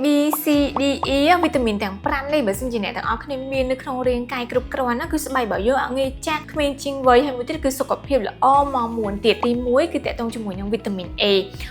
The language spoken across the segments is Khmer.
B C D E វីតាមីនទាំង5នេះបើសិនជាអ្នកទាំងអស់គ្នាមាននៅក្នុងរាងកាយគ្រប់គ្រាន់ណាគឺស្បែករបស់យើងអត់ងាយចាស់ក្មេងជាងវ័យហើយមួយទៀតគឺសុខភាពល្អមកមួនទៀតទី1គឺតកតងជាមួយនឹងវីតាមីន A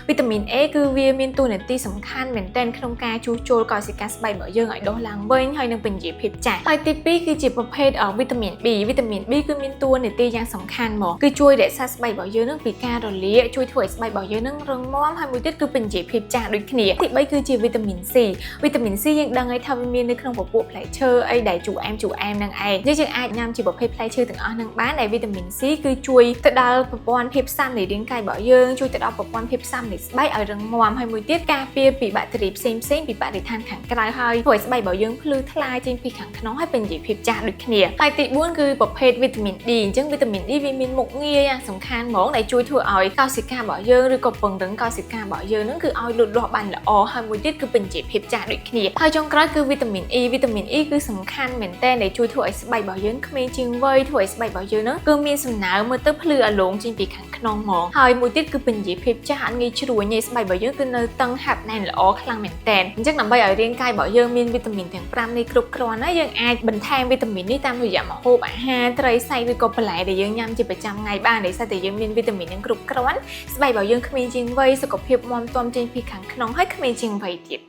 វីតាមីន A គឺវាមានតួនាទីសំខាន់មែនទែនក្នុងការជួសជុលកោសិកាស្បែករបស់យើងឲ្យដុះឡើងវិញហើយនឹងពន្យាភាពចាស់ហើយទី2គឺជាប្រភេទវីតាមីន B វីតាមីន B គឺមានតួនាទីយ៉ាងសំខាន់មកគឺជួយរក្សាស្បែករបស់យើងនឹងពីការរលាកជួយធ្វើឲ្យស្បែករបស់យើងនឹងរឹងមាំហើយមួយទៀតគឺពន្យាភាពចាស់ដូចគ្នាទី3គឺជាវីតាមីន C វីតាមីន C យើងដឹងហើយថាវាមាននៅក្នុងពពួកផ្លែឈើអីដែលជូរអែមនឹងឯងយើងអាចញ៉ាំជាប្រភេទផ្លែឈើទាំងអស់នឹងបានដែលវីតាមីន C គឺជួយទៅដល់ប្រព័ន្ធភាពស៊ាំនៃរាងកាយរបស់យើងជួយទៅដល់ប្រព័ន្ធភាពស៊ាំនៃស្បែកឲ្យរឹងមាំហើយមួយទៀតការពារពីបាក់តេរីផ្សេងពីបរិស្ថានខាងក្រៅហើយធ្វើឲ្យស្បែករបស់យើងភ្លឺថ្លាចេញពីខាងក្នុងហើយពន្យាភាពចាស់ដូចគ្នាហើយទី4គឺប្រភេទវីតាមីន D អញ្ចឹងវីតាមីន D វាមានមុខងារយ៉ាងសំខាន់ហ្មងដែលជួយធ្វើឲ្យកោសិការបស់យើងឬក៏ពង្រឹងកោសិការបស់យើងនឹងគឺឲ្យលូតលាស់បានល្អហើយមួយទៀតគឺពន្យាភាពចាស់ដូចគ្នាហើយចុងក្រោយគឺវីតាមីន E វីតាមីន E គឺសំខាន់មែនទែនដែលជួយធ្វើឲ្យស្បែករបស់យើងក្មេងជាងវ័យធ្វើឲ្យស្បែករបស់យើងនឹងគឺមានសំណើមមើលទៅភ្លឺអាឡូងចេញពីខាងក្នុងហ្មងហើយមួយទៀតគឺពន្យាភាពចាស់អត់ងាយជ្រួញទេស្បែករបស់យើងគឺនៅតឹងហាប់ណែនល្អខ្លាំងមែនទែនអញ្ចឹងដើម្បីឲ្យរាងកាយរបស់យើងមានវីតាមីនទាំង5នេះគ្រប់គ្រាន់ណាយើងអាចបន្ថែមវីតាមីននេះតាមរយៈម្ហូបអាហារត្រីសាច់ឬក៏បន្លែដែលយើងញ៉ាំជាប្រចាំថ្ងៃបានដោយសារតែយើងមានវីតាមីននឹងគ្រប់គ្រាន់ស្បែករបស់យើងក្មេងជាងវ័យសុខភាពមាំទាំចេញពីខាងក្នុងហើយក្មេងជាងវ័យទៀត